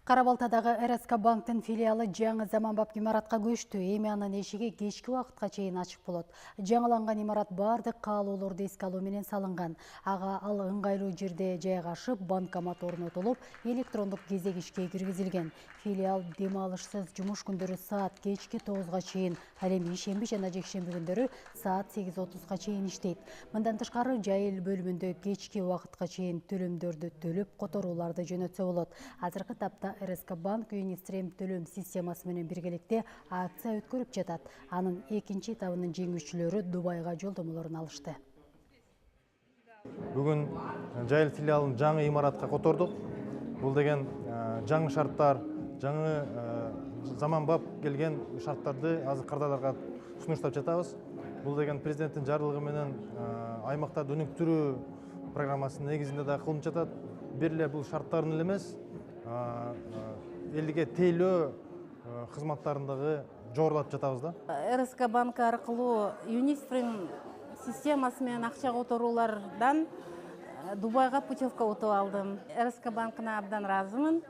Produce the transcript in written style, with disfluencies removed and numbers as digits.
Карабалтадагы РСК банктын филиалы жаңы заманбап имаратка көчтү. Эми анын эшиги кечки убакытка чейин ачык болот. Жаңыланган имарат бардык каалоолорду эске алуу менен салынган. Ага ал ыңгайлуу жерде жайгашып, банкомат орнотулуп, электрондук кезек ишке киргизилген. Филиал дем алышсыз жумуш күндөрү саат кечки 9га чейин, ал эми ишемби жана жекшемби күндөрү саат 8:30га чейин иштейт. Мындан тышкары жайыл бөлүмүндө кечки убакытка чейин төлөмдөрдү төлөп, которууларды жөнөтсө болот. Азыркы тапта РСК банк Юнистрем төлөм системасы менен биргеликте акция өткөрүп жатат. Анын экинчи этабынын жеңүүчүлөрү Дубайга жолдомолорун алышты. Бүгүн жайыл филиалын жаңы имаратка котордук. Бул деген жаңы шарттар, жаңы заманбап келген шарттарды азыр кардарларга сунуштап жатабыз. Бул деген президенттин жарлыгы менен аймактарды өнүктүрүү программасынын негизинде да кылынып жатат. Бир эле бул шарттарын эле эмес, элге тейлөө кызматтарындагы жогорулатып жатабыз да. РСК банк аркылуу Юнистрем системасы менен акча которуулардан Дубайга путевка утуп алдым. РСК банкына абдан ыраазымын.